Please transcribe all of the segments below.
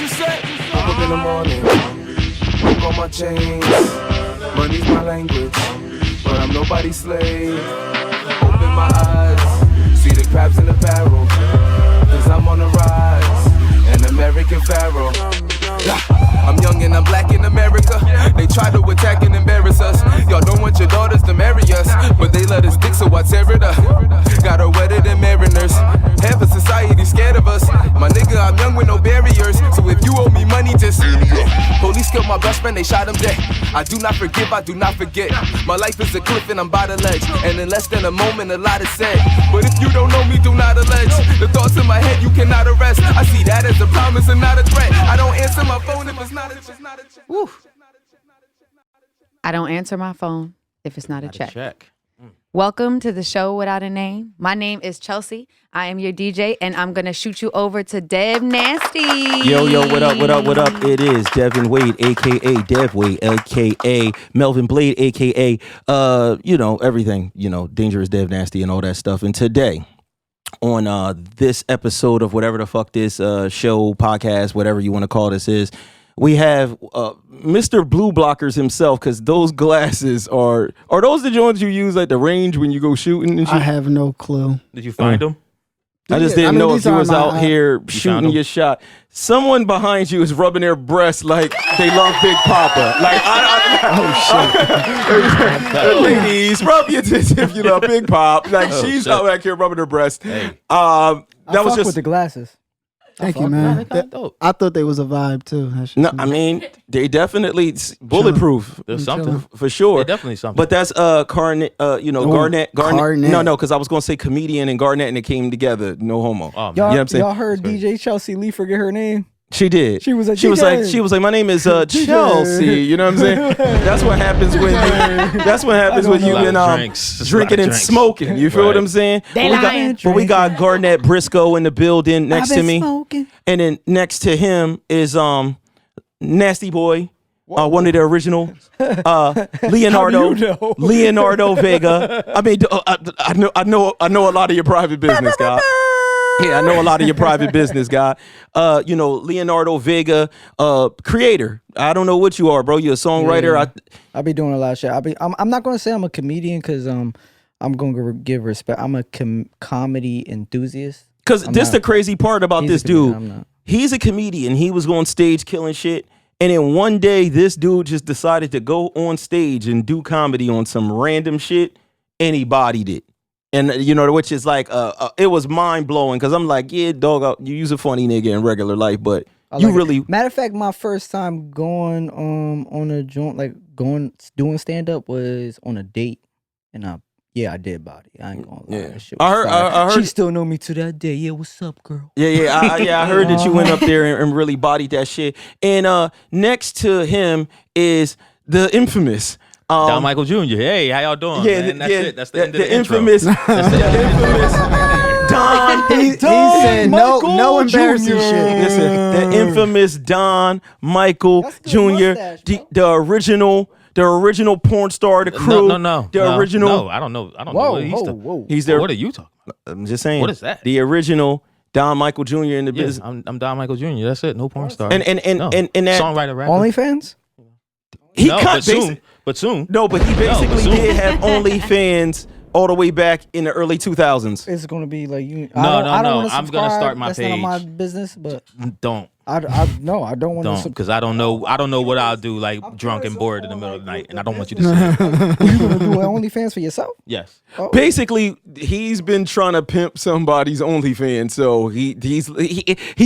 you say? Woke up in the morning, broke all my chains. Money's my language, but I'm nobody's slave. Open my eyes, see the crabs in the barrel. Cause I'm on the rise, an American pharaoh. I'm young and I'm black in America. They try to attack and embarrass us. Y'all don't want your daughters to marry us, but they let us dick, so I tear it up. Got her wetter than mariners. Half of society scared of us. My nigga, I'm young with no barriers. So if you owe me money, just police killed my best friend, they shot him dead. I do not forgive, I do not forget. My life is a cliff and I'm by the ledge. And in less than a moment, a lot is said. But if you don't know me, do not allege. The thoughts in my head, you cannot arrest. I see that as a promise and not a threat. I don't answer my phone if it's not a check. Woo. I don't answer my phone if it's not a check. Welcome to the show without a name. My name is Chelsea. I am your DJ, and I'm going to shoot you over to DevNasty. Yo, what up? It is Devinwade, a.k.a. DevWade, a.k.a. Melvin Blade, a.k.a. Everything, Dangerous DevNasty and all that stuff. And today, on this episode of whatever the fuck this show, podcast, whatever you want to call this is, we have Mr. Blue Blockers himself, because those glasses are those the joints you use at the range when you go shooting and shit? I have no clue. Did you find them? I just didn't know if you was out here shooting your shot. Someone behind you is rubbing their breasts like they love Big Papa. Like, oh shit! Ladies, rub your tits if you love Big Pop. Like she's out back here rubbing her breast. Hey. That was just with the glasses. Thank you, man. I thought they was a vibe too. No, I mean they definitely bulletproof. There's something for sure. Yeah, definitely something. But that's Garnett. Garnett. No, because I was gonna say comedian and Garnett, and it came together. No homo. Oh, you know what I'm saying? Y'all heard DJ Chelsea Lee forget her name? She did. She was like, my name is Chelsea. You know what I'm saying? That's what happens when you've been drinking and smoking. You feel what I'm saying? We got Garnett Briscoe in the building next to me, and then next to him is Nasty Boy. One of the original Leonardo Vega. I mean, I know a lot of your private business, guy. Yeah, I know a lot of your private business, guy. Leonardo Vega, creator. I don't know what you are, bro. You're a songwriter. Yeah. I be doing a lot of shit. I'm not gonna say I'm a comedian because I'm gonna give respect. I'm a comedy enthusiast. Because this the crazy part about this dude. He's a comedian. He was on stage killing shit. And then one day, this dude just decided to go on stage and do comedy on some random shit, and he bodied it. And, which is like, it was mind blowing because I'm like, yeah, dog, you use a funny nigga in regular life, but you really. Matter of fact, my first time going on a joint, doing stand up was on a date. And I did body. I ain't gonna lie. Yeah. I heard she still know me to that day. Yeah, what's up, girl? Yeah. I heard that you went up there and really bodied that shit. And next to him is the infamous. Don Michael Jr. Hey, how y'all doing? Yeah, man? That's it. That's the end of the infamous. intro. That's the infamous Don. He said no embarrassing shit. Listen, the infamous Don Michael Jr. The original porn star, the crew. No. The original. No, I don't know. Whoa. He's there. What are you talking about? I'm just saying. What is that? The original Don Michael Jr. in the business. I'm Don Michael Jr. That's it. No porn star. And that songwriter, rapper. OnlyFans? But soon. No, but he basically did have OnlyFans all the way back in the early 2000s. It's gonna be like you. No. I'm gonna start my That's page. That's not my business, but don't. I don't want to. Because I don't know what I'll do like drunk and bored in the middle of the night, and I don't want you to see it. You gonna do OnlyFans for yourself? Yes. Oh. Basically, he's been trying to pimp somebody's OnlyFans, so he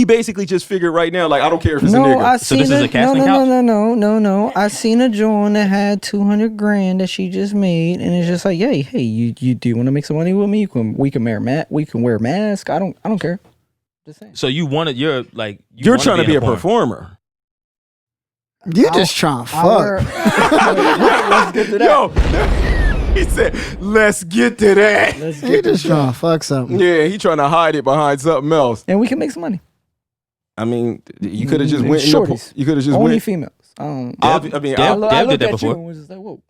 basically just figured right now, like, I don't care if it's a nigga. So this is a casting couch? No. I seen a joint that had $200,000 that she just made, and it's just like, hey, you do want to make some money with me? We can wear masks. I don't care. So you're trying to be a performer. You're just trying to fuck. Let's get to that. Yo, he said, let's get to that. He just trying to fuck something. Yeah, he trying to hide it behind something else. And we can make some money. I mean, you could have just went. Shorties. You could have just only went. females. Dev did that before. Was just like, whoa.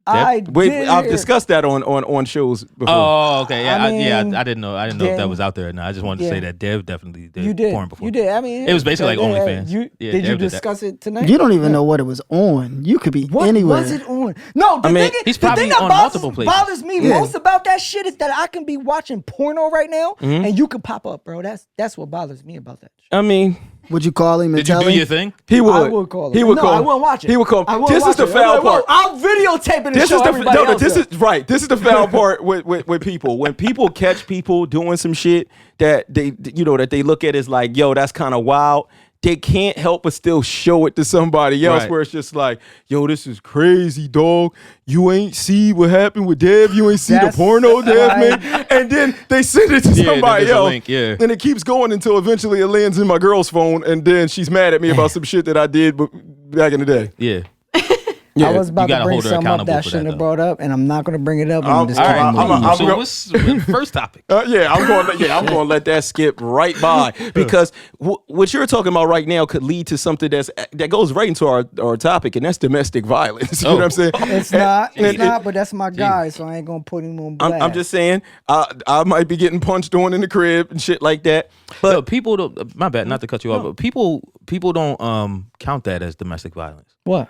I did. I've discussed that on shows before. Oh, okay. Yeah, I mean, I didn't know. I didn't know if that was out there. No, I just wanted to say that Dev definitely did You did. porn before. You did. I mean, It was basically like OnlyFans. Did Dev you did that. discuss it tonight? You don't even know what it was on. You could be What anywhere. was it on? No, the thing, he's the probably thing that on multiple places. bothers me most about that shit is that I can be watching porno right now and you can pop up, bro. That's what bothers me about that shit. I mean, Would you call him and Did you tell do him? your thing? he would. I would call him. He would no, call. I wouldn't watch it. He would call. I wouldn't This is watch the it. foul I'm like, part. I'll videotape it and This show is the everybody else. this is right. This is the foul part with people. When people catch people doing some shit that they that they look at as like, yo, that's kind of wild. They can't help but still show it to somebody else, Right. where it's just like, yo, this is crazy, dog. You ain't see what happened with Dev. You ain't see That's the porno Dev right. made. And then they send it to Yeah, then somebody there's a else. link, yeah. And it keeps going until eventually it lands in my girl's phone, and then she's mad at me about some shit that I did back in the day. Yeah. I was about You to gotta bring hold her something up accountable that I for shouldn't that, have brought up, and I'm not going to bring it up. All I'm just right, keeping it I'm- moving. So what's first topic? I'm going to let that skip right by, because what you're talking about right now could lead to something that goes right into our topic, and that's domestic violence. You know what I'm saying? It's not, but that's my guy, so I ain't going to put him on blast. I'm just saying, I might be getting punched on in the crib and shit like that. But No, people don't. My bad, not to cut you off, but people don't count that as domestic violence. What?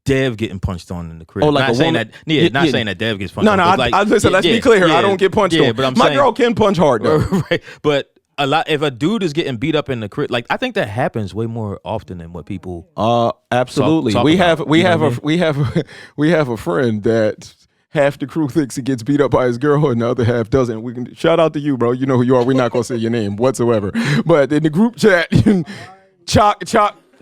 Dev getting punched on in the crib. Oh, like not a saying woman? that. Not saying that Dev gets punched. no, on. no. but like, Listen. Let's be clear. I don't get punched on. But I'm my saying, girl can punch hard though. right. But a lot. If a dude is getting beat up in the crib, like I think that happens way more often than what people. Absolutely. talk we about, have we you know have what I a mean? we have a friend that half the crew thinks he gets beat up by his girl and the other half doesn't. We can shout out to you, bro. You know who you are. We're not gonna say your name whatsoever. But in the group chat,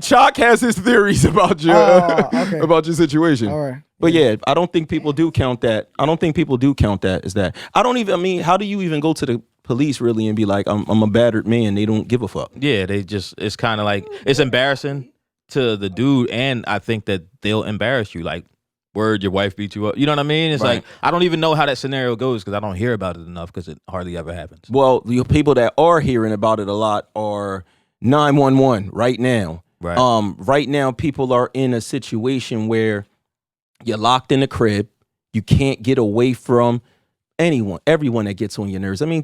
Chalk has his theories about your okay. about your situation. All right. But yeah, I don't think people do count that. I don't think people do count that as that. I mean, how do you even go to the police really and be like, I'm a battered man? They don't give a fuck. Yeah, it's kind of like it's embarrassing to the dude, and I think that they'll embarrass you. Like, word, your wife beat you up. You know what I mean? It's Right. like I don't even know how that scenario goes because I don't hear about it enough because it hardly ever happens. Well, the people that are hearing about it a lot are 911 right now. Right. Right now, people are in a situation where you're locked in the crib. You can't get away from everyone that gets on your nerves. I mean,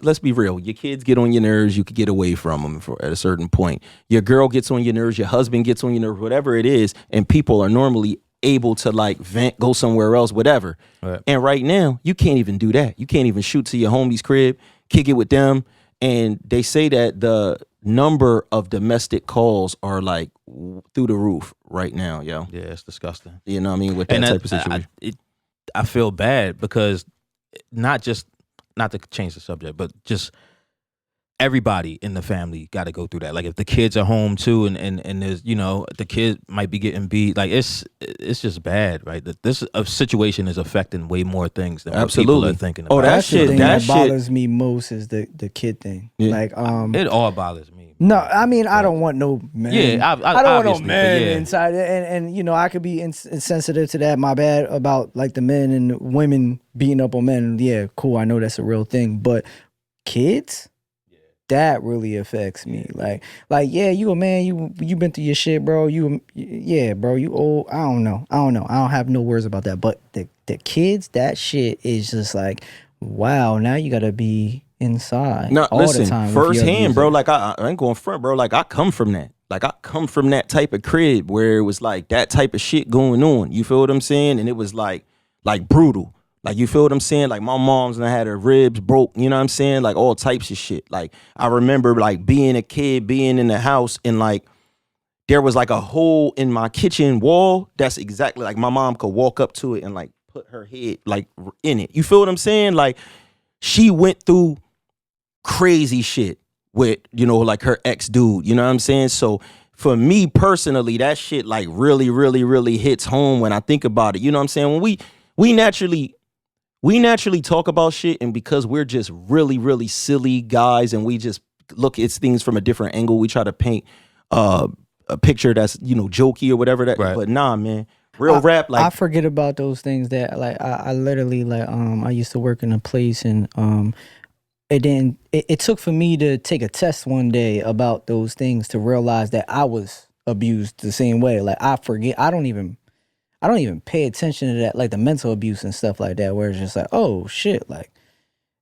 let's be real. Your kids get on your nerves. You could get away from them at a certain point. Your girl gets on your nerves. Your husband gets on your nerves, whatever it is. And people are normally able to like vent, go somewhere else, whatever. Right. And right now, you can't even do that. You can't even shoot to your homie's crib, kick it with them. And they say that the number of domestic calls are like through the roof right now, yo. Yeah, it's disgusting. You know what I mean? With that type of situation. I feel bad because not to change the subject, but just everybody in the family got to go through that. Like if the kids are home too, and there's the kid might be getting beat. Like it's just bad, right? That this situation is affecting way more things than what people are thinking about. Oh, that That's the shit. thing That that bothers me most is the kid thing. Yeah. Like It all bothers me. No, I mean I don't want no man. Yeah, I don't want no obviously, but man yeah. inside, and I could be insensitive to that. My bad about like the men and women beating up on men. Yeah, cool. I know that's a real thing, but kids, that really affects me. Like yeah, you a man. You been through your shit, bro. Bro. You old. I don't know. I don't have no words about that. But the kids, that shit is just like, wow. Now you gotta be inside No, all listen, the time firsthand, bro. Like I ain't going front, bro. Like I come from that. Like I come from that type of crib where it was like that type of shit going on. You feel what I'm saying? And it was like brutal. Like you feel what I'm saying? Like my mom's and I had her ribs broke. You know what I'm saying? Like all types of shit. Like I remember like being a kid, being in the house, and like there was like a hole in my kitchen wall. That's exactly like my mom could walk up to it and like put her head like in it. You feel what I'm saying? Like she went through crazy shit with, like her ex dude, you know what I'm saying? So for me personally, that shit like really, really, really hits home when I think about it. You know what I'm saying? When we naturally talk about shit, and because we're just really, really silly guys and we just look at things from a different angle, we try to paint a picture that's, jokey or whatever that, Right. But nah, man, real rap, like I forget about those things that like I literally like I used to work in a place and it took for me to take a test one day about those things to realize that I was abused the same way. Like I I don't even pay attention to that, like the mental abuse and stuff like that, where it's just like, oh shit, like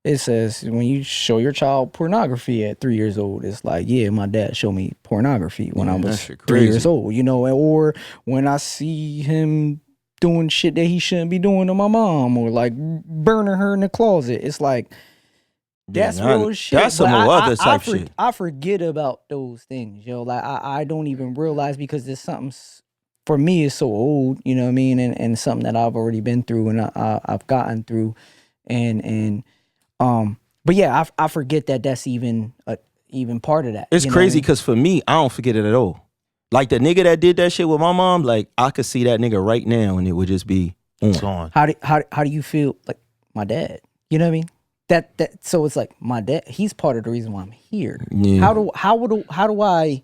it says when you show your child pornography at 3 years old, it's like, yeah, my dad showed me pornography when I was 3 years old, you know, or when I see him doing shit that he shouldn't be doing to my mom, or like burning her in the closet. It's like, that's real shit. That's some other type shit. I forget about those things, yo. Like I don't even realize, because there's something for me is so old, you know what I mean, and something that I've already been through and I've gotten through, but yeah, I forget that that's even part of that. It's crazy because for me, I don't forget it at all. Like the nigga that did that shit with my mom, like I could see that nigga right now and it would just be on. How do you feel like my dad? You know what I mean? That so it's like my dad, he's part of the reason why I'm here. Yeah. How do I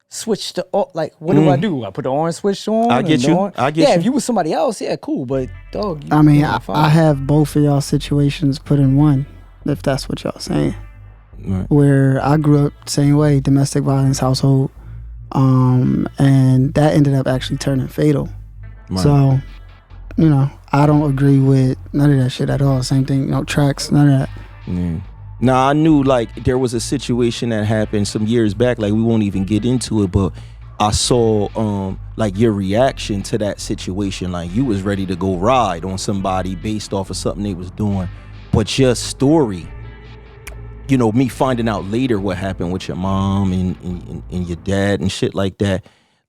switch to like what do I do? I put the orange switch on. I get you. Yeah, if you was somebody else, yeah, cool. But dog, I have both of y'all situations put in one, if that's what y'all saying. Right. Where I grew up same way, domestic violence household, and that ended up actually turning fatal. Right. So, you know, I don't agree with none of that shit at all. Same thing, you know, tracks, none of that. Yeah. Now I knew like there was a situation that happened some years back, like we won't even get into it, but I saw like your reaction to that situation. Like you was ready to go ride on somebody based off of something they was doing. But your story, you know, me finding out later what happened with your mom and your dad and shit like that,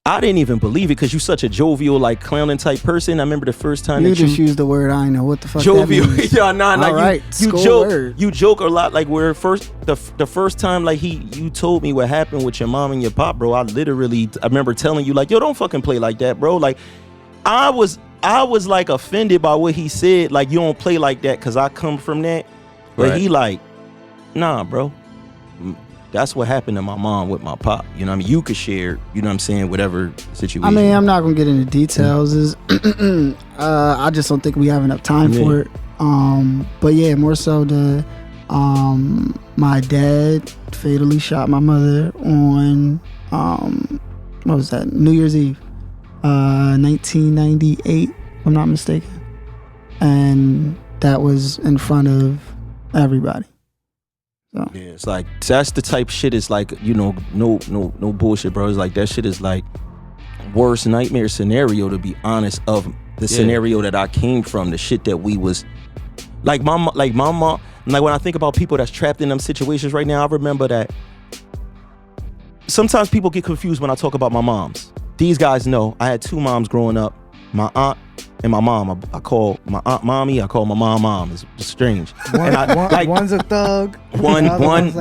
I didn't even believe it because you such a jovial, like clowning type person. I remember the first time you that just used the word. I know what the fuck jovial. That means. Yeah, nah, like right. you joke a lot. Like where the first time like you told me what happened with your mom and your pop, bro. I remember telling you like, yo, don't fucking play like that, bro. Like I was like offended by what he said. Like you don't play like that because I come from that. But right. He like, nah, bro. That's what happened to my mom with my pop. You know what I mean? You could share, you know what I'm saying, whatever situation. I mean, I'm not going to get into details. I just don't think we have enough time for it. But yeah, more so my dad fatally shot my mother on, what was that? New Year's Eve, 1998, if I'm not mistaken. And that was in front of everybody. So. Yeah, it's like that's the type shit is like, you know, no bullshit, bro. It's like that shit is like worst nightmare scenario, to be honest, of the scenario that I came from, the shit that we was like my mom, like when I think about people that's trapped in them situations right now, I remember that sometimes people get confused when I talk about my moms. These guys know I had two moms growing up, my aunt and my mom. I call my aunt mommy. I call my mom. It's strange. One's a thug. My the aunt.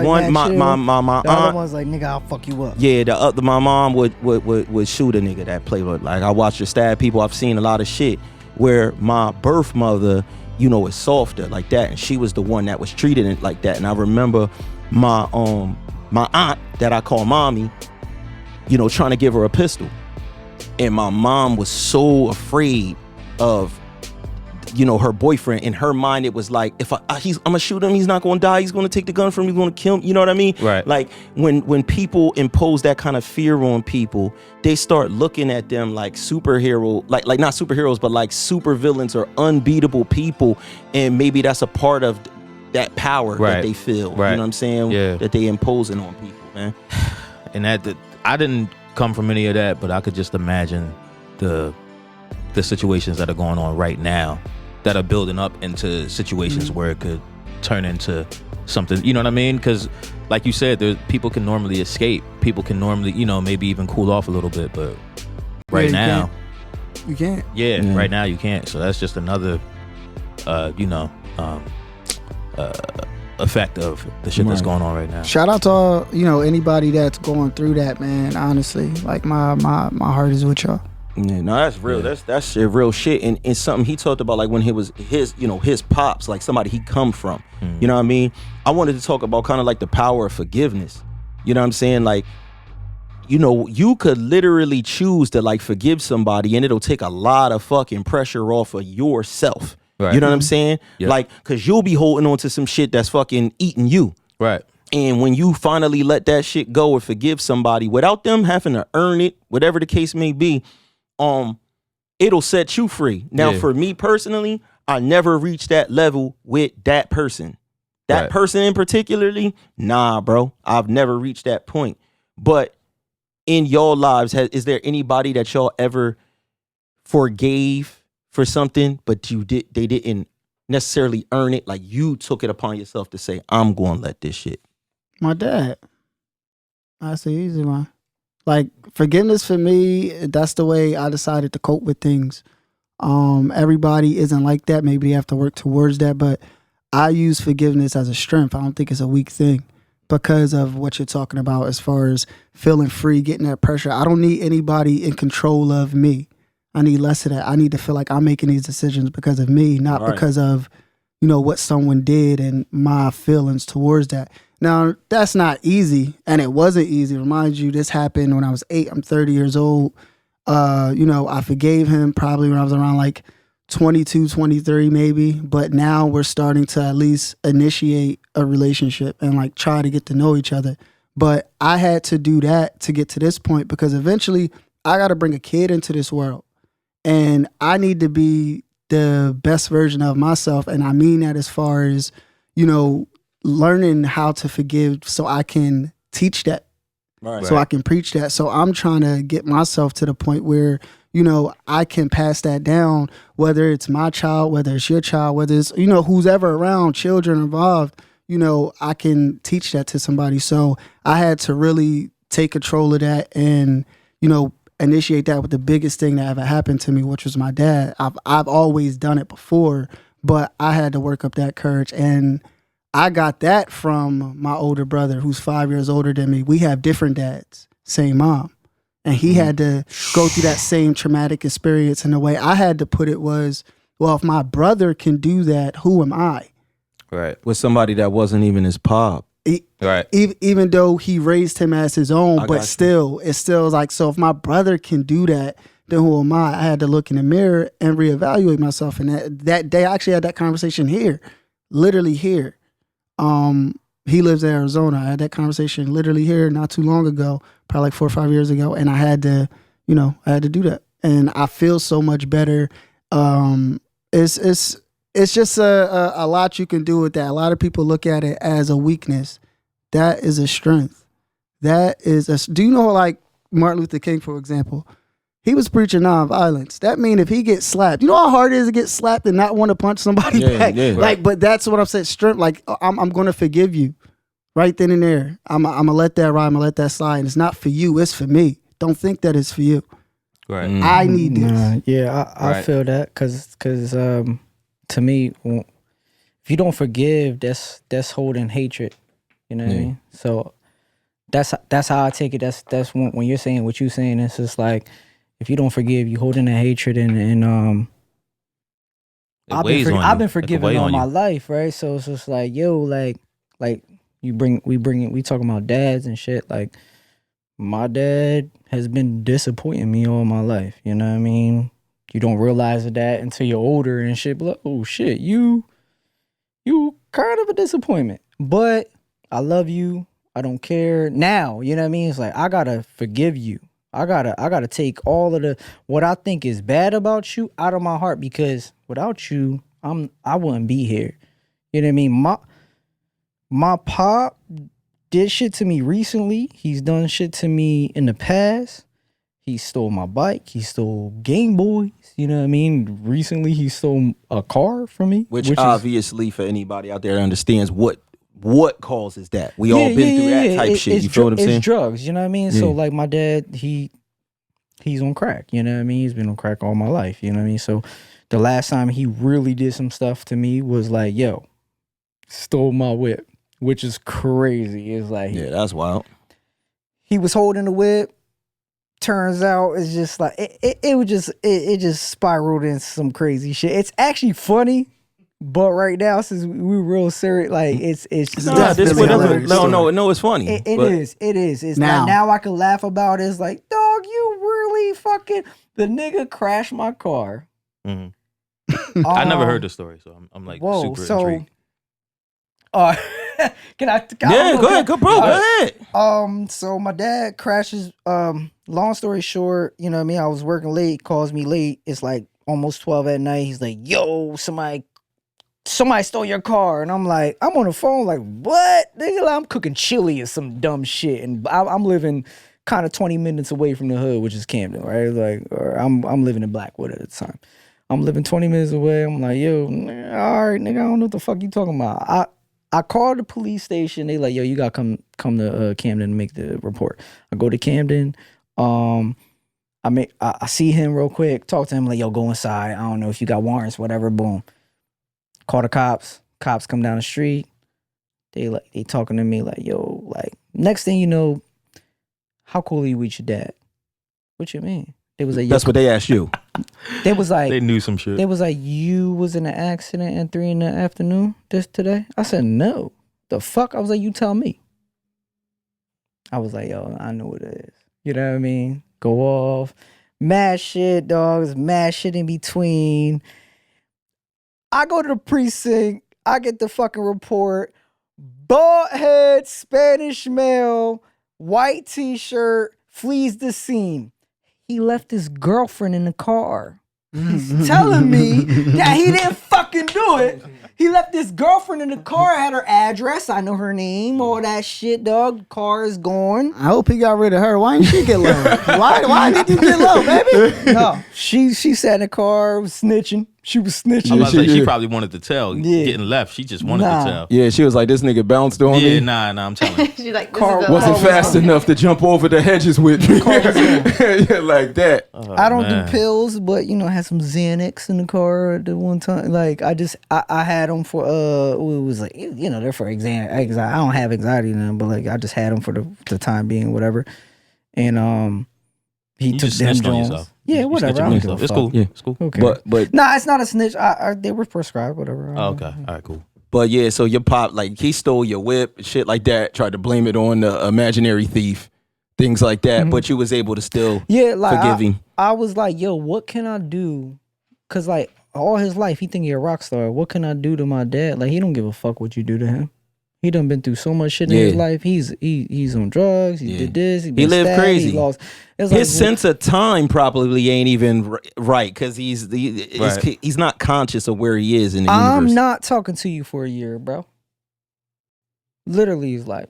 other one's like, nigga, I'll fuck you up. Yeah, my mom would shoot a nigga that played with. Like I watched her stab people. I've seen a lot of shit where my birth mother, you know, is softer like that, and she was the one that was treated it like that. And I remember my aunt that I call mommy, you know, trying to give her a pistol. And my mom was so afraid of, you know, her boyfriend. In her mind, it was like, if I'm gonna shoot him, he's not gonna die. He's gonna take the gun from me. He's gonna kill him. You know what I mean? Right. Like when people impose that kind of fear on people, they start looking at them like superhero, like not superheroes, but like super villains or unbeatable people. And maybe that's a part of that power that they feel. Right. You know what I'm saying? Yeah. That they imposing on people, man. And I didn't come from any of that, but I could just imagine the situations that are going on right now that are building up into situations where it could turn into something, you know what I mean? Because like you said, people can normally escape, people can normally, you know, maybe even cool off a little bit, but right now you can't. Right now you can't. So that's just another effect of the shit that's going on right now. Shout out to all, you know, anybody that's going through that, man. Honestly, like my heart is with y'all. Yeah, no, that's real. Yeah. That's real shit. And something he talked about, like when he was his pops, like somebody he come from. You know what I mean? I wanted to talk about kind of like the power of forgiveness. You know what I'm saying? Like, you know, you could literally choose to like forgive somebody and it'll take a lot of fucking pressure off of yourself. Right. You know what I'm saying? Yep. Like, cause you'll be holding on to some shit that's fucking eating you. Right. And when you finally let that shit go or forgive somebody without them having to earn it, whatever the case may be, it'll set you free. Now, Yeah. for me personally, I never reached that level with that person. That Right. person in particularly, nah, bro. I've never reached that point. But in your lives, is there anybody that y'all ever forgave for something, but they didn't necessarily earn it? Like you took it upon yourself to say, I'm going to let this shit. My dad. That's the easy one. Like forgiveness for me, that's the way I decided to cope with things. Everybody isn't like that. Maybe they have to work towards that, but I use forgiveness as a strength. I don't think it's a weak thing because of what you're talking about as far as feeling free, getting that pressure. I don't need anybody in control of me. I need less of that. I need to feel like I'm making these decisions because of me, not Right. because of, what someone did and my feelings towards that. Now, that's not easy, and it wasn't easy. Remind you, this happened when I was 8. I'm 30 years old. I forgave him probably when I was around like 22, 23 maybe, but now we're starting to at least initiate a relationship and like try to get to know each other. But I had to do that to get to this point because eventually I got to bring a kid into this world and I need to be the best version of myself. And I mean that as far as, learning how to forgive so I can teach that. Right. So I can preach that. So I'm trying to get myself to the point where, I can pass that down, whether it's my child, whether it's your child, whether it's, who's ever around, children involved, I can teach that to somebody. So I had to really take control of that and, initiate that with the biggest thing that ever happened to me, which was my dad. I've always done it before, but I had to work up that courage. And I got that from my older brother who's 5 years older than me. We have different dads, same mom. And he had to go through that same traumatic experience. And the way I had to put it was, well, if my brother can do that, who am I? Right. With somebody that wasn't even his pop. Right. Even though he raised him as his own, I got but you. still, it's still like, so if my brother can do that, then who am I? I had to look in the mirror and reevaluate myself. And that day, I actually had that conversation here, literally here. He lives in Arizona. I had that conversation literally here not too long ago, probably like 4 or 5 years ago. And I had to, I had to do that. And I feel so much better. It's just a lot you can do with that. A lot of people look at it as a weakness. That is a strength. Do you know, like Martin Luther King, for example, he was preaching nonviolence. That means if he gets slapped, you know how hard it is to get slapped and not want to punch somebody back? Yeah. Like, but that's what I'm saying, strength. Like, I'm going to forgive you right then and there. I'm going to let that ride. I'm going to let that slide. And it's not for you. It's for me. Don't think that it's for you. Right. I need this. I Right. feel that because to me, if you don't forgive, that's holding hatred. You know what I mean? So that's how I take it. That's when you're saying what you're saying. It's just like if you don't forgive, you holding that hatred and I've been forgiven all my life, right? So it's just like like we talking about dads and shit. Like my dad has been disappointing me all my life. You know what I mean? You don't realize that until you're older and shit. But like, oh shit, you kind of a disappointment. But I love you. I don't care now. You know what I mean? It's like I gotta forgive you. I gotta take all of what I think is bad about you out of my heart because without you, I wouldn't be here. You know what I mean? My pop did shit to me recently. He's done shit to me in the past. He stole my bike. He stole Game Boys. You know what I mean? Recently, he stole a car from me. Which obviously, for anybody out there that understands what causes that. We all been through that type shit. You feel what I'm saying? It's drugs. You know what I mean? So like my dad, he's on crack. You know what I mean? He's been on crack all my life. You know what I mean? So the last time he really did some stuff to me was like, stole my whip, which is crazy. It's like, that's wild. He was holding the whip. Turns out it's just like it just spiraled into some crazy shit. It's actually funny, but right now since we're real serious, like it's no, it's funny. It is. It's now I can laugh about it. It's like, dog, you really fucking the nigga crashed my car. Mm-hmm. I never heard the story, so I'm like super intrigued. Can I? Yeah, go ahead, go ahead. So my dad crashes. Long story short, you know what I mean? I was working late, calls me late. It's like almost 12 at night. He's like, yo, somebody stole your car. And I'm like, I'm on the phone like, what? Nigga, I'm cooking chili or some dumb shit. And I'm living kind of 20 minutes away from the hood, which is Camden, right? Like, or I'm living in Blackwood at the time. I'm living 20 minutes away. I'm like, yo, all right, nigga, I don't know what the fuck you talking about. I called the police station. They like, yo, you gotta come to Camden and make the report. I go to Camden. I see him real quick. Talk to him like, yo, go inside. I don't know if you got warrants, whatever. Boom. Call the cops. Cops come down the street. They talking to me like, yo, like next thing you know, how cool are you with your dad? What you mean? They was like, that's what they asked you. They was like, they knew some shit. They was like, you was in an accident at 3 PM today? I said, no. The fuck? I was like, you tell me. I was like, yo, I know what it is. You know what I mean? Go off. Mad shit, dogs. Mad shit in between. I go to the precinct. I get the fucking report. Bald head, Spanish male, white t-shirt, flees the scene. He left his girlfriend in the car. He's telling me that he didn't fucking do it. He left his girlfriend in the car. I had her address. I know her name. All that shit, dog. Car is gone. I hope he got rid of her. Why didn't she get low? Why did you get low, baby? No, she sat in the car, was snitching. She was snitching. I was like, she probably wanted to tell. Yeah. Getting left, she just wanted to tell. Yeah, she was like, this nigga bounced on me. Yeah, nah, I'm telling you. She's like, this Car is the Wasn't last fast one. enough to jump over the hedges with me. Yeah, like that. Oh, I don't man. do pills, but you know, I had some Xanax in the car at the one time. Like I had them for it was like, you know, they're for anxiety. I don't have anxiety in them, but like I just had them for the time being, whatever. And he You took just them snitched on Jones. yourself. Yeah, You whatever. snitched I on don't give a yourself. It's fuck. cool. Yeah. It's cool. Okay. But Nah, it's not a snitch. They were prescribed, whatever. Oh, okay. All right, cool. But yeah, so your pop, like, he stole your whip, shit like that, tried to blame it on the imaginary thief, things like that. But you was able to still like forgive him. I was like, yo, what can I do? Cause like all his life he think he a rock star. What can I do to my dad? Like he don't give a fuck what you do to him. He done been through so much shit in his life. He's on drugs. He did this. He lived stabbed, crazy. He lost. It's His like, sense of time probably ain't even right because he's not conscious of where he is in the I'm universe. not talking to you for a year, bro. Literally, he's like,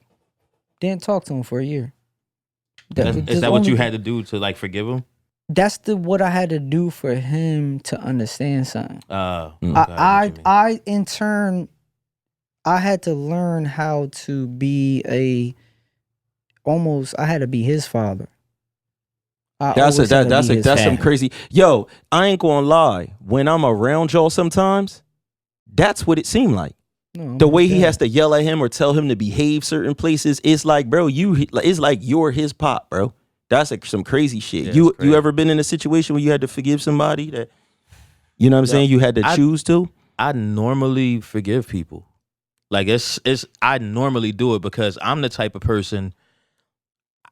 didn't talk to him for a year. Is that what you had to do to like forgive him? That's what I had to do for him to understand something. I in turn, I had to learn how to be I had to be his father. That's some crazy. Yo, I ain't gonna lie. When I'm around y'all, sometimes that's what it seemed like. No, The way he has to yell at him or tell him to behave certain places, it's like, bro, it's like you're his pop, bro. That's like some crazy shit. Yeah, You ever been in a situation where you had to forgive somebody that, you know what I'm saying? You had to choose to. I normally forgive people. Like I normally do it because I'm the type of person.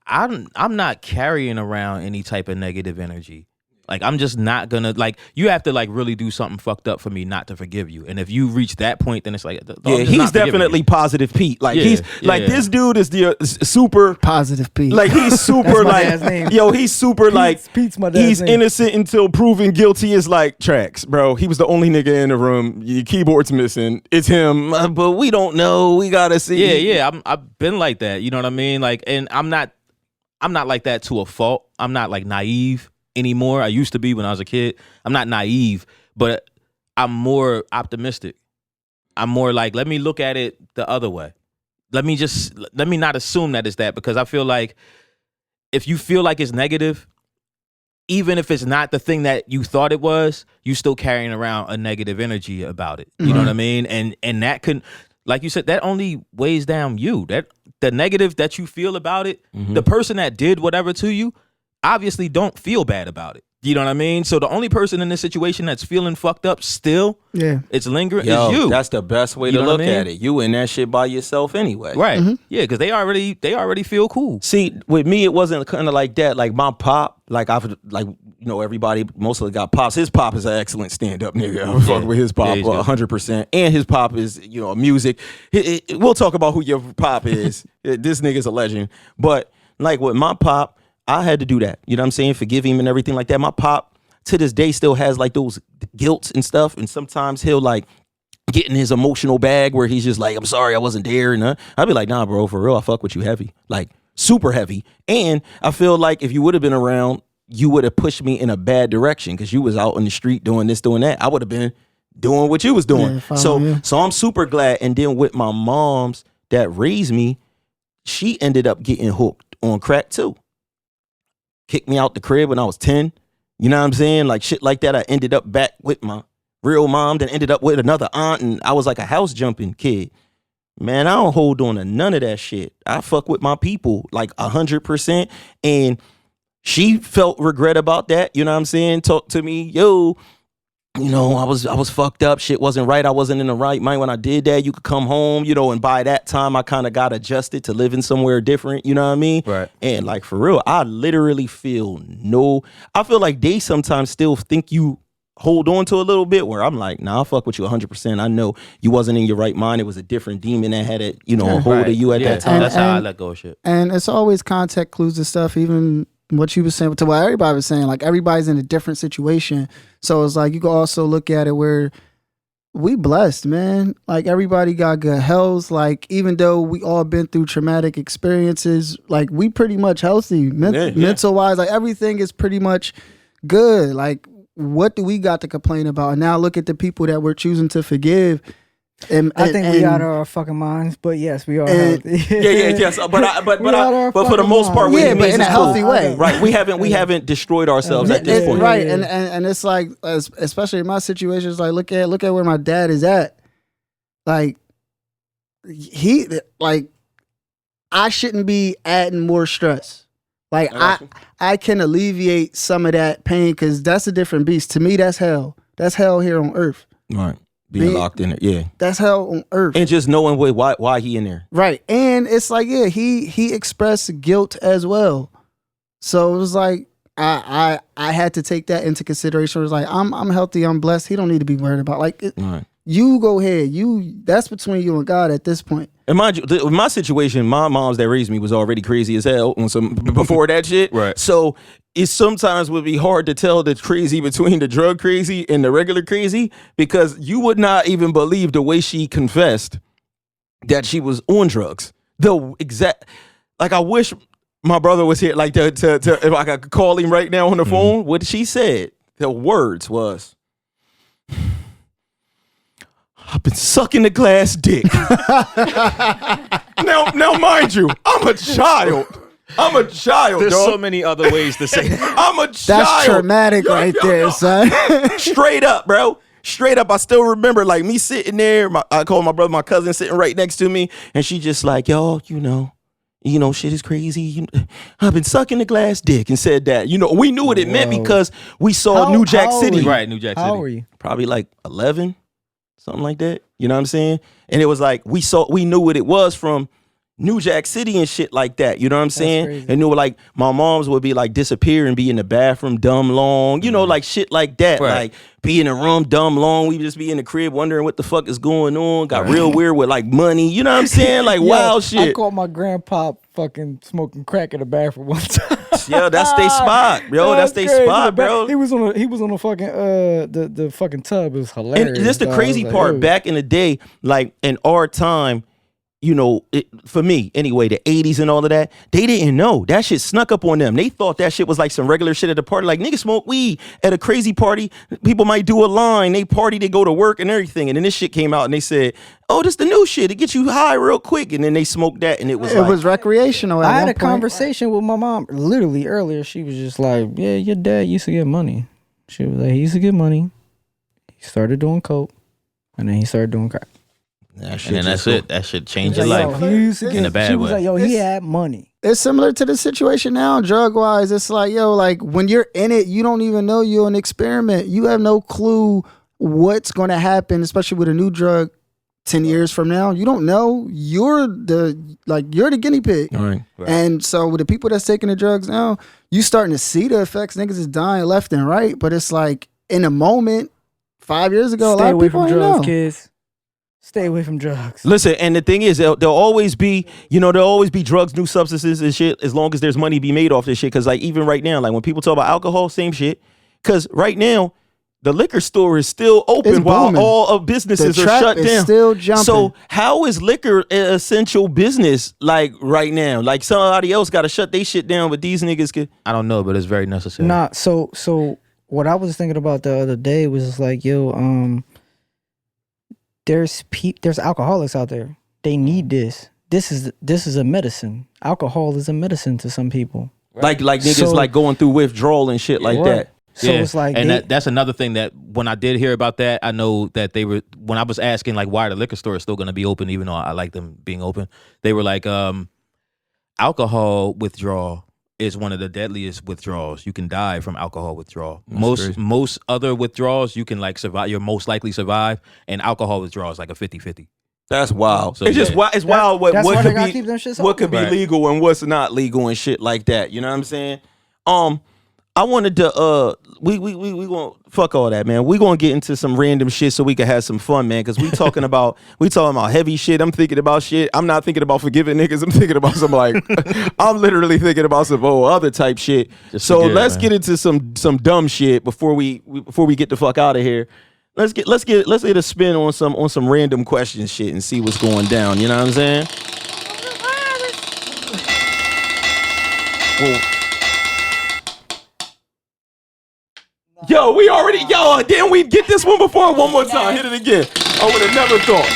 I'm not carrying around any type of negative energy. Like I'm just not gonna like. You have to like really do something fucked up for me not to forgive you. And if you reach that point, then it's like, He's definitely positive Pete. Like this dude is the super Positive Pete. like he's super my like dad's name. yo. He's super Pete's my dad's he's name. innocent until proven guilty. Is like tracks, bro. He was the only nigga in the room. Your keyboard's missing. It's him, but we don't know. We gotta see. Yeah. I've been like that. You know what I mean? Like, and I'm not like that to a fault. I'm not like naive anymore. I used to be when I was a kid. I'm not naive, but I'm more optimistic. I'm more like, let me look at it the other way. Let me not assume that it's that, because I feel like if you feel like it's negative, even if it's not the thing that you thought it was, you still carrying around a negative energy about it. You know what I mean? And that can, like you said, that only weighs down you. That the negative that you feel about it, the person that did whatever to you obviously don't feel bad about it. You know what I mean? So the only person in this situation that's feeling fucked up still, it's lingering, is you. That's the best way You to know what look I mean? at it. You in that shit by yourself anyway. Right. Yeah, because they already feel cool. See, with me, it wasn't kind of like that. Like my pop, like I've like you know, everybody mostly got pops. His pop is an excellent stand-up nigga. I'm fucking with his pop 100%. And his pop is, you know, music. We'll talk about who your pop is. This nigga's a legend. But like with my pop, I had to do that. You know what I'm saying? Forgive him and everything like that. My pop to this day still has like those guilts and stuff. And sometimes he'll like get in his emotional bag where he's just like, I'm sorry I wasn't there. And I'd be like, nah, bro, for real, I fuck with you heavy. Like super heavy. And I feel like if you would have been around, you would have pushed me in a bad direction because you was out on the street doing this, doing that. I would have been doing what you was doing. So I'm super glad. And then with my moms that raised me, she ended up getting hooked on crack too. Kicked me out the crib when I was 10. You know what I'm saying? Like shit like that. I ended up back with my real mom, then ended up with another aunt, and I was like a house jumping kid. Man, I don't hold on to none of that shit. I fuck with my people like 100%. And she felt regret about that. You know what I'm saying? Talk to me, yo, you know, I was fucked up. Shit wasn't right. I wasn't in the right mind when I did that. You could come home, you know, and by that time I kind of got adjusted to living somewhere different. You know what I mean? Right. And like for real, I literally feel I feel like they sometimes still think you hold on to a little bit where I'm like, nah, I'll fuck with you 100%. I know you wasn't in your right mind. It was a different demon that had it, you know, a hold of you at that time. That's how I let go of shit. And it's always context clues and stuff, even what you were saying to what everybody was saying, like everybody's in a different situation. So it's like you can also look at it where we blessed, man. Like everybody got good health. Like even though we all been through traumatic experiences, like we pretty much healthy, mental wise. Like everything is pretty much good. Like what do we got to complain about? And now look at the people that we're choosing to forgive. And I think we out of our fucking minds, but yes, we are healthy. Yes. But for the most part, but in a healthy way, right? We haven't destroyed ourselves at this point, right? And it's like, especially in my situation, it's like look at where my dad is at. Like I shouldn't be adding more stress. Like I can alleviate some of that pain because that's a different beast. To me, that's hell. That's hell here on earth. Right. Being locked in it, yeah. That's hell on earth. And just knowing why he in there. Right. And it's like, yeah, he expressed guilt as well. So it was like I had to take that into consideration. It was like, I'm healthy, I'm blessed. He don't need to be worried about right. You go ahead. That's between you and God at this point. And mind you, in my situation, my moms that raised me was already crazy as hell on some before that shit. Right. So it sometimes would be hard to tell the crazy between the drug crazy and the regular crazy because you would not even believe the way she confessed that she was on drugs. I wish my brother was here, like to if I could call him right now on the phone. What she said, the words was, I've been sucking the glass dick. now, mind you, I'm a child. There's dog. so many other ways to say that. I'm a child. That's traumatic right there, son. Straight up, bro. Straight up. I still remember like me sitting there. I called my brother, my cousin sitting right next to me, and she just like, yo, you know, shit is crazy. I've been sucking the glass dick and said that. You know, we knew what it meant because we saw New Jack City. Right, New Jack City. How old were you? Probably like 11. Something like that. You know what I'm saying? And it was like, we knew what it was from New Jack City and shit like that. You know what I'm saying? Crazy. And knew like my moms would be like disappear and be in the bathroom dumb long. You know, like shit like that. Right. Like be in the room dumb long. We just be in the crib wondering what the fuck is going on. Got real weird with like money. You know what I'm saying? Like wild shit. I caught my grandpa fucking smoking crack in the bathroom one time. Yo, that's they spot, bro. That's they crazy. spot, bro. He was on a fucking the fucking tub. It was hilarious. And this the crazy part. Back in the day, like in our time, you know, for me anyway, the 80s and all of that, they didn't know. That shit snuck up on them. They thought that shit was like some regular shit at the party. Like niggas smoke weed at a crazy party. People might do a line. They party, they go to work and everything. And then this shit came out and they said, oh, this the new shit. It gets you high real quick. And then they smoked that and it was recreational. I had a conversation with my mom literally earlier. She was just like, yeah, your dad used to get money. She was like, he used to get money. He started doing coke and then he started doing crack. And then that's it. That should change your life in a bad way. She was like, yo, he had money. It's similar to the situation now, drug wise. It's like, yo, like when you're in it, you don't even know you're an experiment. You have no clue what's going to happen, especially with a new drug 10 years from now, you don't know. You're the guinea pig. All right. And so with the people that's taking the drugs now, you starting to see the effects. Niggas is dying left and right, but it's like in a moment, 5 years ago, a lot of people didn't know. Kids. Stay away from drugs. Listen, and the thing is, there'll always be, there'll always be drugs, new substances and shit, as long as there's money be made off this shit. Because like even right now, like when people talk about alcohol, same shit. Because right now, the liquor store is still open while all of businesses are shut down. Still jumping. So how is liquor an essential business like right now? Like somebody else got to shut their shit down, but these niggas can. I don't know, but it's very necessary. Nah, so what I was thinking about the other day was like, there's alcoholics out there. They need this. This is a medicine. Alcohol is a medicine to some people. Right. Like niggas like going through withdrawal and shit like that. So it's like, and that's another thing that when I did hear about that, I know that they were, when I was asking like why the liquor store is still going to be open, even though I like them being open, they were like, alcohol withdrawal is one of the deadliest withdrawals. You can die from alcohol withdrawal. Most other withdrawals you can like survive. You're most likely survive, and alcohol withdrawal is like a 50-50. That's wild. So, it's just it's wild what could be open. legal and what's not legal and shit like that. You know what I'm saying? I wanted to we gonna fuck all that, man. We gonna get into some random shit so we can have some fun, man. Cause we talking about heavy shit. I'm thinking about shit. I'm not thinking about forgiving niggas. I'm thinking about some like I'm literally thinking about some other type shit. So let's get into some dumb shit before we get the fuck out of here. Let's get a spin on some random question shit and see what's going down. You know what I'm saying? Well, didn't we get this one before? One more time, hit it again. I would have never thought.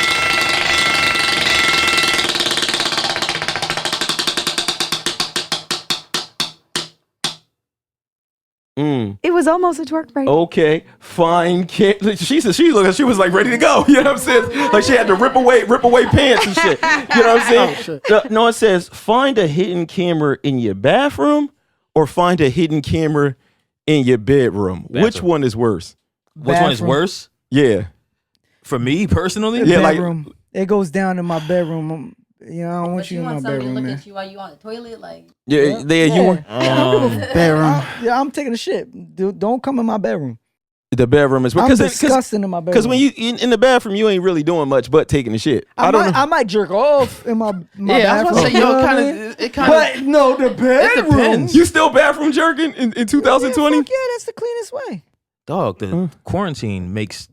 It was almost a twerk break. Okay, fine. She was like ready to go. You know what I'm saying? Like she had to rip away pants and shit. You know what I'm saying? No, it says find a hidden camera in your bathroom or find a hidden camera in your bedroom. Which one is worse? Which one is worse? Yeah. For me personally? Yeah, bedroom. It goes down in my bedroom. I don't want you in my bedroom, look man. at you while you on the toilet, like. Yeah. You want bedroom. I'm taking a shit. Dude, don't come in my bedroom. The bedroom is I'm disgusting in my bedroom. Because when you in the bathroom, you ain't really doing much but taking a shit. I might jerk off in my bathroom. I was gonna say, But no, the bedroom. You still bathroom jerking in 2020? Yeah, that's the cleanest way. Dog, the quarantine makes,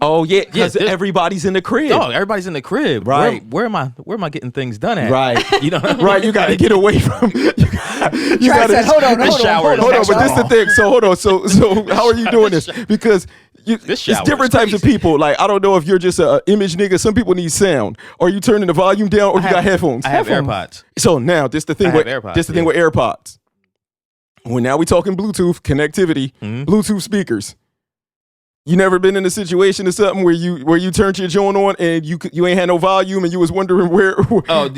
Oh yeah, because everybody's in the crib. Dog, everybody's in the crib. Right. Where am I getting things done at? Right. You know what I mean? Right. You got to get away from. You got to hold on. Hold on. But this the thing. So hold on. So how are you doing this? Because it's different types of people. Like I don't know if you're just an image nigga. Some people need sound. Are you turning the volume down or you got headphones? I have AirPods. So now this the thing with AirPods. Well, now we talking Bluetooth connectivity, Bluetooth speakers. You never been in a situation or something where you turned your joint on and you ain't had no volume and you was wondering where? Oh, I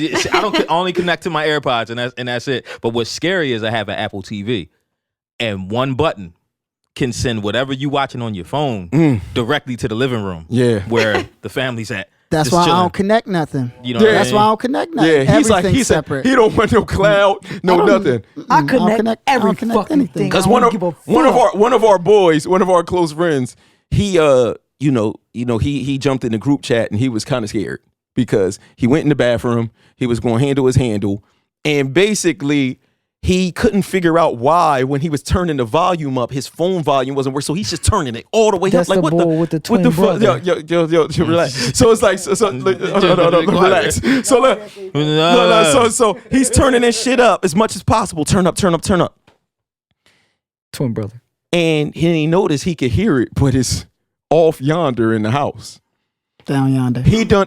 don't only connect to my AirPods and that's it. But what's scary is I have an Apple TV, and one button can send whatever you watching on your phone directly to the living room. Yeah, where the family's at. That's why I don't connect nothing. You know what I mean? That's why I don't connect nothing. Yeah, Everything's separate. He don't want no cloud, nothing. I connect every fucking thing. Because one of our boys, one of our close friends, he he jumped in the group chat and he was kind of scared because he went in the bathroom, he was going to handle his handle, and basically he couldn't figure out why when he was turning the volume up, his phone volume wasn't working, so he's just turning it all the way That's up. Like the bull with the twin brother. Yo, relax. So it's like, relax. So he's turning this shit up as much as possible. Turn up. Twin brother. And he noticed he could hear it, but it's off yonder in the house. Down yonder. He done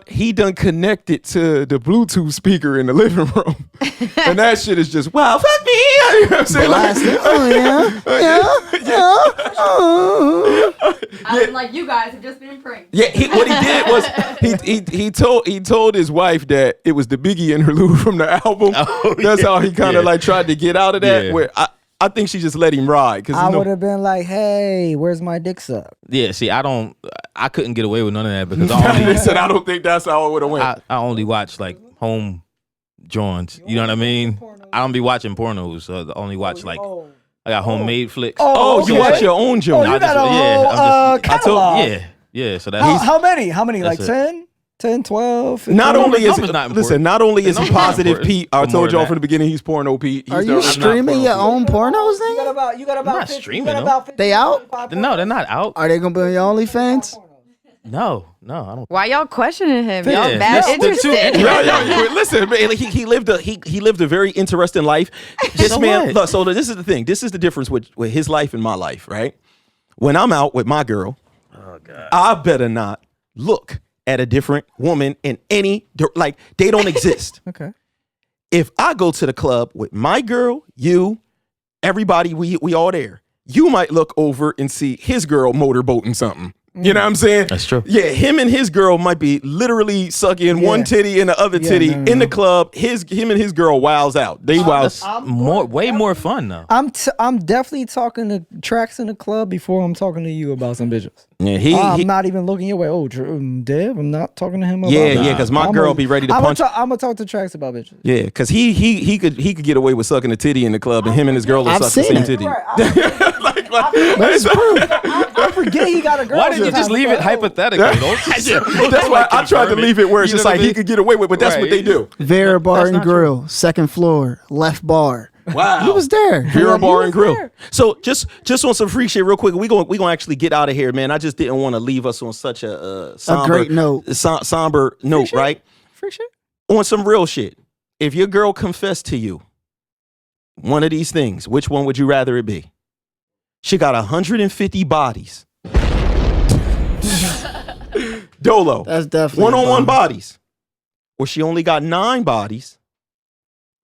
connected to the Bluetooth speaker in the living room. And that shit is just, wow, fuck me. You know what I'm saying? I was like, you guys have just been pranked. Yeah, what he did was he told his wife that it was the Biggie interlude from the album. Oh, that's how he kind of like tried to get out of that. Yeah. Where I think she just let him ride. Cause I would have been like, hey, where's my dick suck? Yeah, see, I couldn't get away with none of that because I They said I don't think that's how it would have went. I only watch like home joints. You know what I mean? I don't be watching pornos. So I only watch like I got homemade flicks. Oh, you watch your own joint. Oh, you got a whole catalog. Yeah. So that's How many? Like that's it. 10, 12? 15? Not only is Numbers not listen, important. not only is The he numbers not positive important Pete. I for told more y'all than from the beginning he's porno Pete. Are He's you the- streaming your own pornos, You got nigga? about I'm not 50, streaming you got them. about 50, They out? 55 No, they're not out. Are they gonna be on your OnlyFans? No, I don't. Why y'all questioning him? Y'all Yeah, bad that's the two- interested. Yo, listen, man, he lived a very interesting life. This So man, what? look, so this is the thing. This is the difference with his life and my life, right? When I'm out with my girl, I better not look at a different woman in any like they don't exist. Okay. If I go to the club with my girl, you, everybody, we all there. You might look over and see his girl motorboating something. You know what I'm saying? That's true. Yeah, him and his girl might be literally sucking one titty and the other titty in the club. Him and his girl wows out. They wows. Way more fun though. I'm definitely talking to tracks in the club before I'm talking to you about some bitches. Yeah, I'm not even looking your way. Oh, Dev, I'm not talking to him about yeah, because my girl be ready to punch. I'm gonna talk to tracks about bitches. Yeah, because he could get away with sucking a titty in the club, and him and his girl will I've suck the seen same it. titty. That's true. I forget he got a girl. Why did you just leave it hypothetical? That's why I tried to leave it where it's just like he could get away with, but that's what they do. Vera Bar That's and not Grill, second floor, left bar. Wow, He was there. Vera Bar and Grill. there. So just on some freak shit, real quick. We gonna actually get out of here, man. I just didn't want to leave us on such a somber, great note. somber note, right? Freak shit. On some real shit. If your girl confessed to you one of these things, which one would you rather it be? She got 150 bodies. Dolo. That's definitely One-on-one a bum. bodies. Or she only got 9 bodies,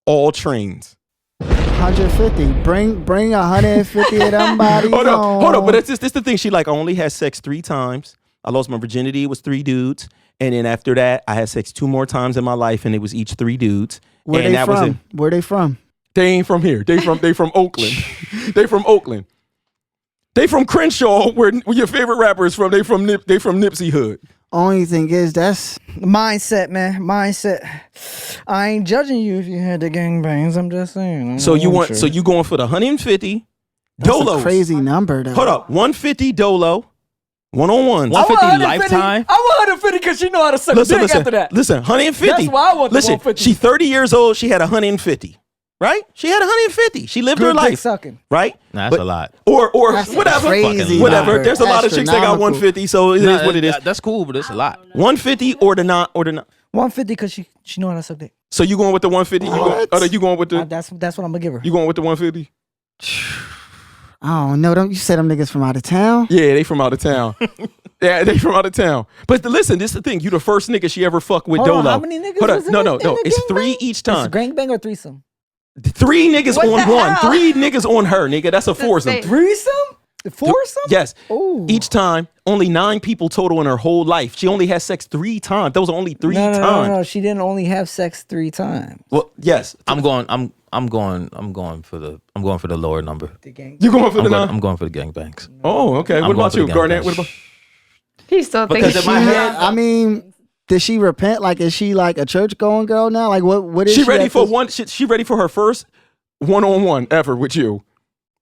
all trains. 150. Bring 150 of them bodies. Hold on. up. But it's the thing. She like, I only had sex 3 times. I lost my virginity. It was 3 dudes. And then after that, I had sex 2 more times in my life, and it was each 3 dudes. Where and they that was it. from? Where they from? They ain't from here. They from Oakland. They from Oakland. They from Crenshaw, where your favorite rapper is from. They from Nipsey Hood. Only thing is that's Mindset, man. Mindset. I ain't judging you if you had the gangbangs. I'm just saying. So you going for the 150 Dolo? a crazy number though. Hold up, 150 Dolo, one-on-one. 150 lifetime. I want 150 because she know how to suck dick after that. Listen, 150. That's why I want the Listen, 150. she 30 years old. She had 150. Right? She had 150. She lived her Good dick life. sucking. Right? Nah, that's a lot. Or That's a whatever. crazy Whatever. number. There's a lot of chicks that got Astronomical. 150, so it is what it is. That's cool, but it's a lot. 150 or the not. 150 because she know how to suck dick. So you going with the 150? You going with the? That's what I'm gonna give her. You going with the 150? I don't know. Don't you say them niggas from out of town? Yeah, they from out of town. Yeah, they from out of town. But listen, this is the thing. You the first nigga she ever fucked with Hold on, Dolo. how many niggas Hold on. was in No. the It's gangbang? 3 each It's time. gangbang or threesome? 3 niggas What on the one. hell? 3 niggas on her, nigga. That's a foursome. That's Threesome? Foursome? Yes. Ooh. Each time, only 9 people total in her whole life. She only has sex 3 times. Those are only 3 times. No. She didn't only have sex 3 times. Well, yes. I'm going for the lower number. The gang. You going for the 9? I'm going for the gangbangs. Oh, okay. I'm What about going you, for the Garnett? gangbang. What about? He still thinks Because in my head, I mean, did she repent? Like, is she like a church going girl now? Like, what is she? She ready at for this- one? She ready for her first one-on-one ever with you?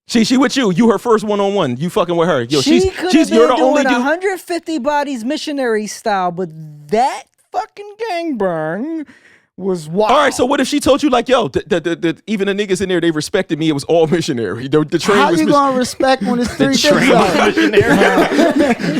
She with you. You her first one-on-one. You fucking with her. Yo, She could have you're been the only doing dude. 150 bodies missionary style, but that fucking gangbang was wild. All right, so what if she told you like, yo, even the niggas in there, they respected me. It was all missionary. The train How was you gonna respect when it's 3 dicks train out?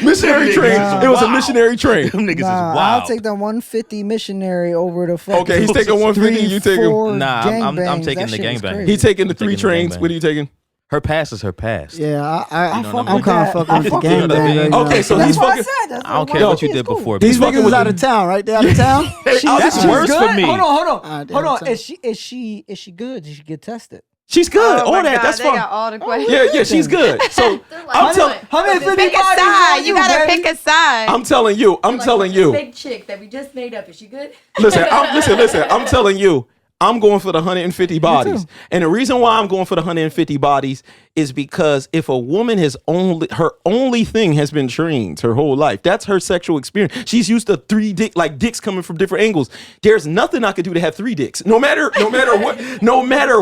missionary train. It was a missionary train. Them niggas is Nah, wild. I'll take the 150 missionary over the fucking. Okay, he's taking 150. You taking? 4 Nah, I'm gangbangs. taking That the shit was gangbang. crazy. He taking the I'm 3 taking the trains. gangbang. What are you taking? Her past is her past. Yeah, I'm fuck kind with of that. fucking with the I fuck gang with bang that. right now. Okay, so That's he's what I fucking. said. That's I don't what care I what you said. did It's cool. before. These fucking niggas with out the- of town, right? They out of town. That's She's worse good? for me. Hold on. damn, Hold on. son. Is she good? Did she get tested? She's good. Oh All my that. God, That's they fine. got all the questions. Yeah, she's good. So I'm telling. 150 Pick a bodies side. on You gotta baby. pick a side. I'm telling you. I'm telling you. Big chick that we just made up. Is she good? Listen. I'm telling you. I'm going for the 150 bodies. And the reason why I'm going for the 150 bodies is because if a woman has her only thing has been trained her whole life, that's her sexual experience. She's used to dicks coming from different angles. There's nothing I could do to have 3 dicks. No matter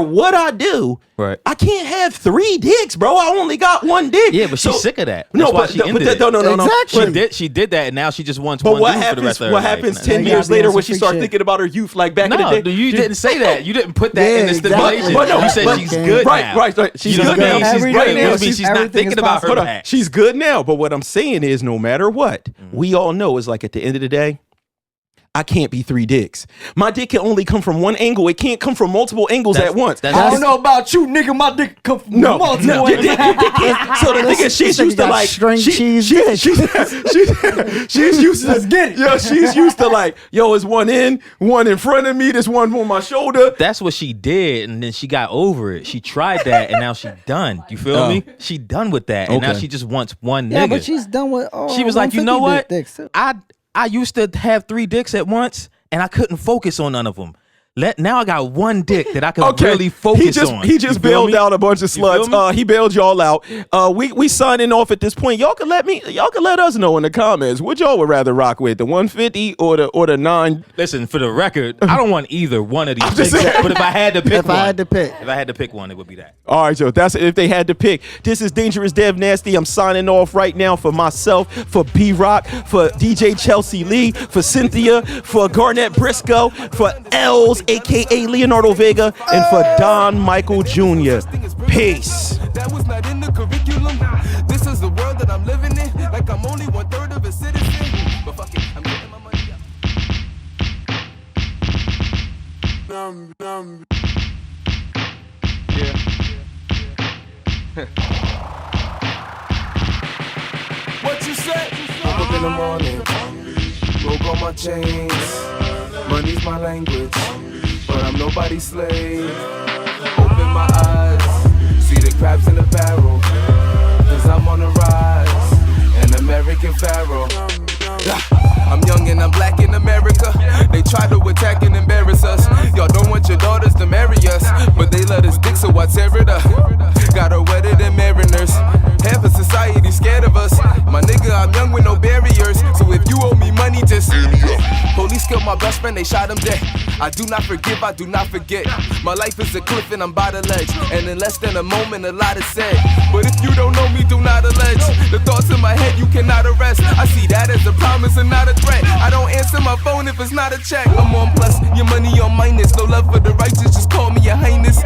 what I do, right. I can't have 3 dicks, bro. I only got 1 dick. Yeah, but she's sick of that. That's No, why but she ended it. no. Exactly. She did that, and now she just wants But one dude for the rest of her what life. happens And 10 you years gotta be later on when some she freak starts shit. thinking about her youth, like back in No, the day? you didn't say that. You didn't put that Yeah, in the exactly. stipulation. But no, you said but- she's good now. Right. She's You know good what I now. mean? She's Every good day now. is- She's not everything thinking is about her possible. past. She's good now, but what I'm saying is, no matter what, we all know is like at the end of the day, I can't be 3 dicks. My dick can only come from one angle. It can't come from multiple angles at once. I don't know about you, nigga. My dick come from No. multiple So the thing is, she's used to got like string cheese she's used to. Let's get it. Yo, she's used to like, yo, it's one in front of me. There's one on my shoulder. That's what she did, and then she got over it. She tried that, and now she done. You feel me? She done with that, and now Okay. she just wants one Yeah, nigga. but she's done with. She was like, you know what? Dicks too. I used to have 3 dicks at once, and I couldn't focus on none of them. Now I got 1 dick that I can really focus on. He just You feel bailed me? out a bunch of You feel sluts. me? He bailed y'all out. We signing off at this point. Y'all can let us know in the comments what y'all would rather rock with, the 150 or the 9. Listen, for the record, I don't want either one of these just dicks. saying. But if I had to pick If I had to pick. if I had to pick one, it would be that. All right, Joe. That's if they had to pick. This is Dangerous DevNasty. I'm signing off right now for myself, for B-Rock, for DJ Chelsea Lee, for Cynthia, for Garnett Briscoe, for Els, aka Leonardo Vega, and for Don Michael Jr. Peace. That was not in the curriculum. This is the world that I'm living in. Like I'm only 1/3 of a citizen. But fuck it, I'm getting my money up. What you say? Woke up in the morning, broke all my chains. Money's my language, but I'm nobody's slave. Open my eyes, see the crabs in the barrel. Cause I'm on the rise, an American pharaoh. I'm young and I'm black in America. They try to attack and embarrass us. Y'all don't want your daughters to marry us, but they let us dick, so I tear it up. Got her wetter than mariners. Half of society scared of us. My nigga, I'm young with no barriers. So if you owe me money, just police killed my best friend, they shot him dead. I do not forgive, I do not forget. My life is a cliff and I'm by the ledge. And in less than a moment, a lot is said. But if you don't know me, do not allege. The thoughts in my head you cannot arrest. I see that as a promise and not a threat. I don't answer my phone if it's not a check. I'm on plus, your money on minus. No love for the righteous, just call me your highness.